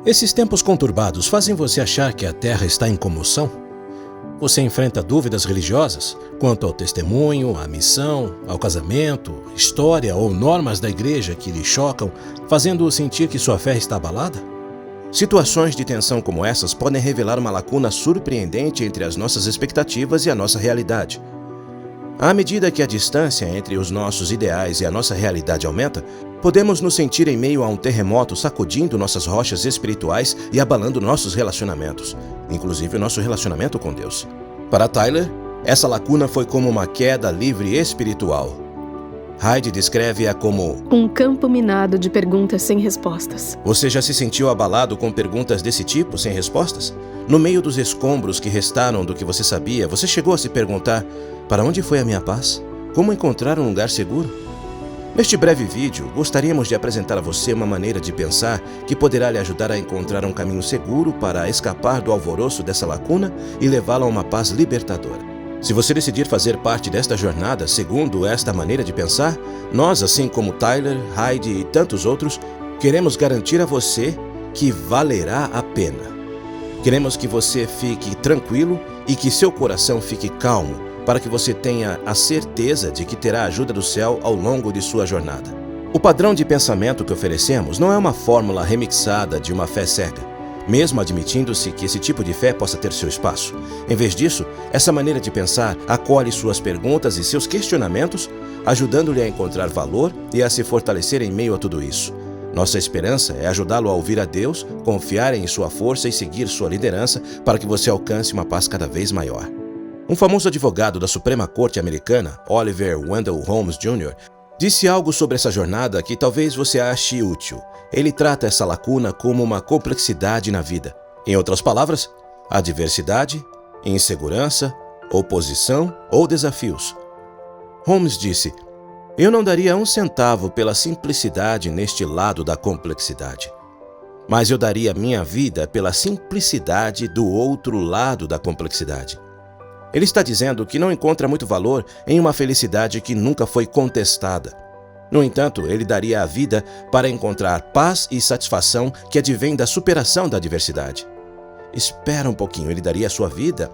Esses tempos conturbados fazem você achar que a Terra está em comoção? Você enfrenta dúvidas religiosas quanto ao testemunho, à missão, ao casamento, história ou normas da igreja que lhe chocam, fazendo-o sentir que sua fé está abalada? Situações de tensão como essas podem revelar uma lacuna surpreendente entre as nossas expectativas e a nossa realidade. À medida que a distância entre os nossos ideais e a nossa realidade aumenta, podemos nos sentir em meio a um terremoto sacudindo nossas rochas espirituais e abalando nossos relacionamentos, inclusive o nosso relacionamento com Deus. Para Tyler, essa lacuna foi como uma queda livre espiritual. Heidi descreve-a como um campo minado de perguntas sem respostas. Você já se sentiu abalado com perguntas desse tipo, sem respostas? No meio dos escombros que restaram do que você sabia, você chegou a se perguntar: para onde foi a minha paz? Como encontrar um lugar seguro? Neste breve vídeo, gostaríamos de apresentar a você uma maneira de pensar que poderá lhe ajudar a encontrar um caminho seguro para escapar do alvoroço dessa lacuna e levá-la a uma paz libertadora. Se você decidir fazer parte desta jornada segundo esta maneira de pensar, nós, assim como Tyler, Heidi e tantos outros, queremos garantir a você que valerá a pena. Queremos que você fique tranquilo e que seu coração fique calmo, para que você tenha a certeza de que terá a ajuda do céu ao longo de sua jornada. O padrão de pensamento que oferecemos não é uma fórmula remixada de uma fé cega, mesmo admitindo-se que esse tipo de fé possa ter seu espaço. Em vez disso, essa maneira de pensar acolhe suas perguntas e seus questionamentos, ajudando-lhe a encontrar valor e a se fortalecer em meio a tudo isso. Nossa esperança é ajudá-lo a ouvir a Deus, confiar em sua força e seguir sua liderança para que você alcance uma paz cada vez maior. Um famoso advogado da Suprema Corte Americana, Oliver Wendell Holmes Jr., disse algo sobre essa jornada que talvez você ache útil. Ele trata essa lacuna como uma complexidade na vida. Em outras palavras, adversidade, insegurança, oposição ou desafios. Holmes disse: eu não daria um centavo pela simplicidade neste lado da complexidade, mas eu daria minha vida pela simplicidade do outro lado da complexidade. Ele está dizendo que não encontra muito valor em uma felicidade que nunca foi contestada. No entanto, ele daria a vida para encontrar paz e satisfação que advém da superação da adversidade. Espera um pouquinho, ele daria a sua vida?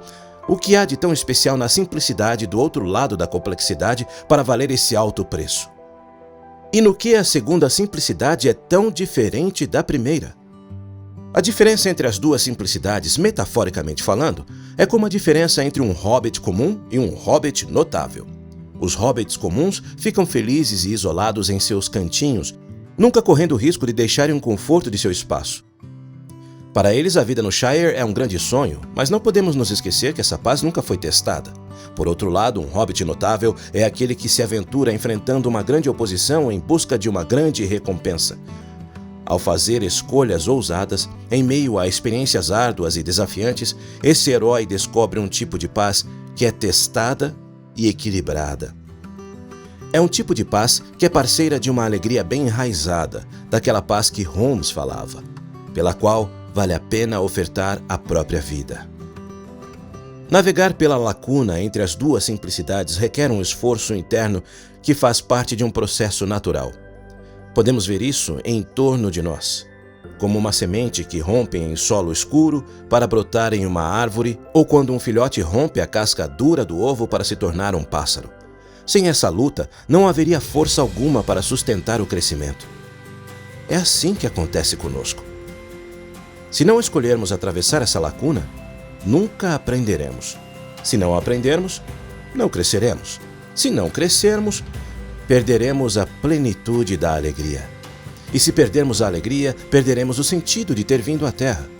O que há de tão especial na simplicidade do outro lado da complexidade para valer esse alto preço? E no que a segunda simplicidade é tão diferente da primeira? A diferença entre as duas simplicidades, metaforicamente falando, é como a diferença entre um hobbit comum e um hobbit notável. Os hobbits comuns ficam felizes e isolados em seus cantinhos, nunca correndo o risco de deixarem o conforto de seu espaço. Para eles, a vida no Shire é um grande sonho, mas não podemos nos esquecer que essa paz nunca foi testada. Por outro lado, um hobbit notável é aquele que se aventura enfrentando uma grande oposição em busca de uma grande recompensa. Ao fazer escolhas ousadas, em meio a experiências árduas e desafiantes, esse herói descobre um tipo de paz que é testada e equilibrada. É um tipo de paz que é parceira de uma alegria bem enraizada, daquela paz que Holmes falava, pela qual vale a pena ofertar a própria vida. Navegar pela lacuna entre as duas simplicidades requer um esforço interno que faz parte de um processo natural. Podemos ver isso em torno de nós, como uma semente que rompe em solo escuro para brotar em uma árvore, ou quando um filhote rompe a casca dura do ovo para se tornar um pássaro. Sem essa luta, não haveria força alguma para sustentar o crescimento. É assim que acontece conosco. Se não escolhermos atravessar essa lacuna, nunca aprenderemos. Se não aprendermos, não cresceremos. Se não crescermos, perderemos a plenitude da alegria. E se perdermos a alegria, perderemos o sentido de ter vindo à Terra.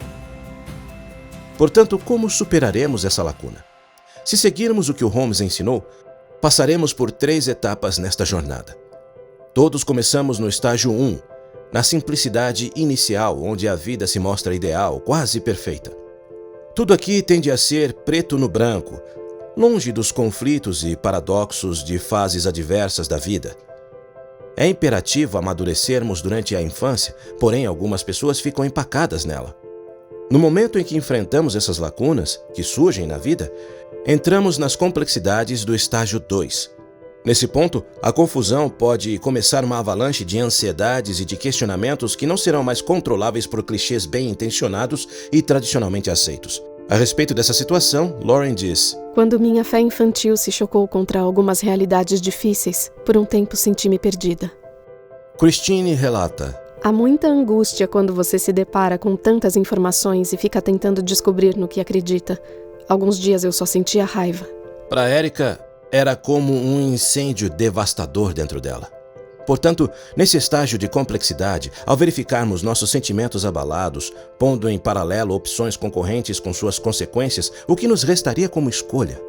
Portanto, como superaremos essa lacuna? Se seguirmos o que o Holmes ensinou, passaremos por 3 etapas nesta jornada. Todos começamos no estágio 1, na simplicidade inicial, onde a vida se mostra ideal, quase perfeita. Tudo aqui tende a ser preto no branco, longe dos conflitos e paradoxos de fases adversas da vida. É imperativo amadurecermos durante a infância, porém algumas pessoas ficam empacadas nela. No momento em que enfrentamos essas lacunas que surgem na vida, entramos nas complexidades do estágio 2. Nesse ponto, a confusão pode começar uma avalanche de ansiedades e de questionamentos que não serão mais controláveis por clichês bem intencionados e tradicionalmente aceitos. A respeito dessa situação, Lauren diz: Quando minha fé infantil se chocou contra algumas realidades difíceis, por um tempo senti-me perdida. Christine relata: Há muita angústia quando você se depara com tantas informações e fica tentando descobrir no que acredita. Alguns dias eu só sentia raiva. Para Erica, era como um incêndio devastador dentro dela. Portanto, nesse estágio de complexidade, ao verificarmos nossos sentimentos abalados, pondo em paralelo opções concorrentes com suas consequências, o que nos restaria como escolha?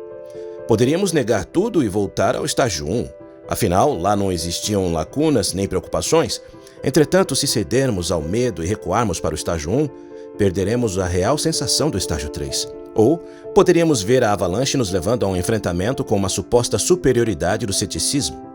Poderíamos negar tudo e voltar ao estágio 1. Afinal, lá não existiam lacunas nem preocupações. Entretanto, se cedermos ao medo e recuarmos para o estágio 1, perderemos a real sensação do estágio 3. Ou poderíamos ver a avalanche nos levando a um enfrentamento com uma suposta superioridade do ceticismo.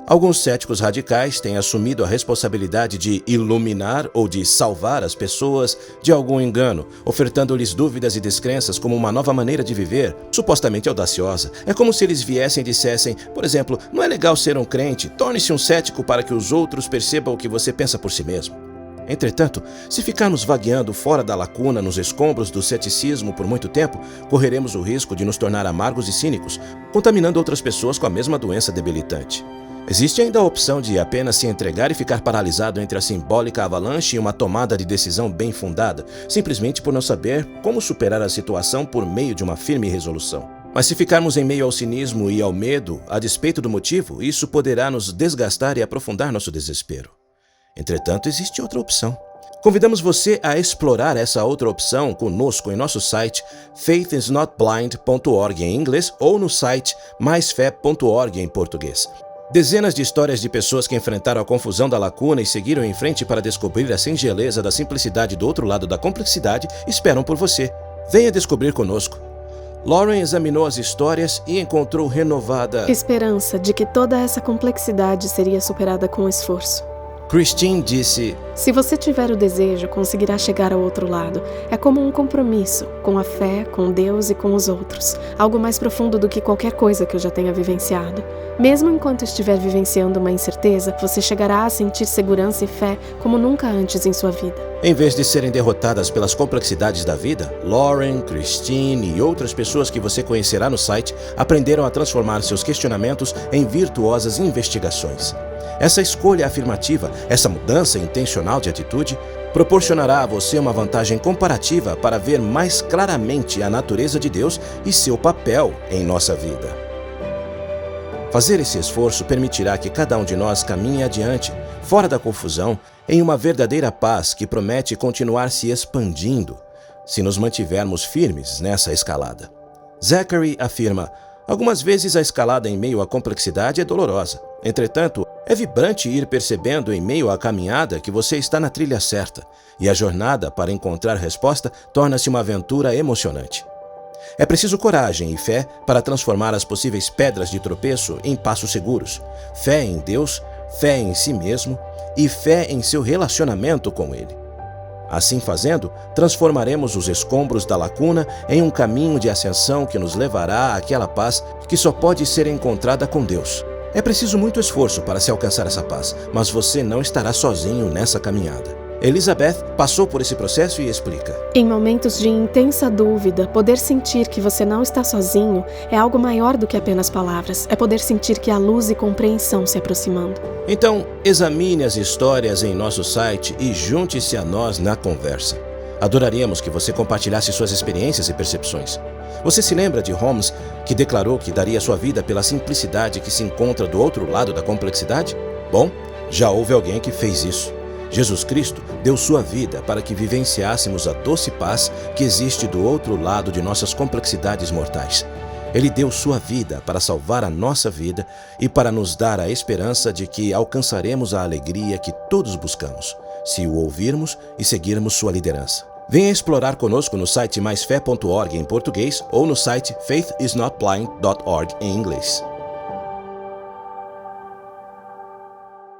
Alguns céticos radicais têm assumido a responsabilidade de iluminar ou de salvar as pessoas de algum engano, ofertando-lhes dúvidas e descrenças como uma nova maneira de viver, supostamente audaciosa. É como se eles viessem e dissessem, por exemplo, não é legal ser um crente, torne-se um cético para que os outros percebam o que você pensa por si mesmo. Entretanto, se ficarmos vagueando fora da lacuna nos escombros do ceticismo por muito tempo, correremos o risco de nos tornar amargos e cínicos, contaminando outras pessoas com a mesma doença debilitante. Existe ainda a opção de apenas se entregar e ficar paralisado entre a simbólica avalanche e uma tomada de decisão bem fundada, simplesmente por não saber como superar a situação por meio de uma firme resolução. Mas se ficarmos em meio ao cinismo e ao medo, a despeito do motivo, isso poderá nos desgastar e aprofundar nosso desespero. Entretanto, existe outra opção. Convidamos você a explorar essa outra opção conosco em nosso site faithisnotblind.org em inglês ou no site maisfé.org em português. Dezenas de histórias de pessoas que enfrentaram a confusão da lacuna e seguiram em frente para descobrir a singeleza da simplicidade do outro lado da complexidade esperam por você. Venha descobrir conosco. Lauren examinou as histórias e encontrou renovada esperança de que toda essa complexidade seria superada com esforço. Christine disse: Se você tiver o desejo, conseguirá chegar ao outro lado. É como um compromisso com a fé, com Deus e com os outros. Algo mais profundo do que qualquer coisa que eu já tenha vivenciado. Mesmo enquanto estiver vivenciando uma incerteza, você chegará a sentir segurança e fé como nunca antes em sua vida. Em vez de serem derrotadas pelas complexidades da vida, Lauren, Christine e outras pessoas que você conhecerá no site aprenderam a transformar seus questionamentos em virtuosas investigações. Essa escolha afirmativa, essa mudança intencional de atitude, proporcionará a você uma vantagem comparativa para ver mais claramente a natureza de Deus e seu papel em nossa vida. Fazer esse esforço permitirá que cada um de nós caminhe adiante, fora da confusão, em uma verdadeira paz que promete continuar se expandindo, se nos mantivermos firmes nessa escalada. Zachary afirma: algumas vezes a escalada em meio à complexidade é dolorosa. Entretanto, é vibrante ir percebendo em meio à caminhada que você está na trilha certa, e a jornada para encontrar resposta torna-se uma aventura emocionante. É preciso coragem e fé para transformar as possíveis pedras de tropeço em passos seguros. Fé em Deus, fé em si mesmo e fé em seu relacionamento com Ele. Assim fazendo, transformaremos os escombros da lacuna em um caminho de ascensão que nos levará àquela paz que só pode ser encontrada com Deus. É preciso muito esforço para se alcançar essa paz, mas você não estará sozinho nessa caminhada. Elizabeth passou por esse processo e explica: Em momentos de intensa dúvida, poder sentir que você não está sozinho é algo maior do que apenas palavras. É poder sentir que há luz e compreensão se aproximando. Então, examine as histórias em nosso site e junte-se a nós na conversa. Adoraríamos que você compartilhasse suas experiências e percepções. Você se lembra de Holmes, que declarou que daria sua vida pela simplicidade que se encontra do outro lado da complexidade? Bom, já houve alguém que fez isso. Jesus Cristo deu sua vida para que vivenciássemos a doce paz que existe do outro lado de nossas complexidades mortais. Ele deu sua vida para salvar a nossa vida e para nos dar a esperança de que alcançaremos a alegria que todos buscamos, se o ouvirmos e seguirmos sua liderança. Venha explorar conosco no site maisfé.org em português ou no site faithisnotblind.org em inglês.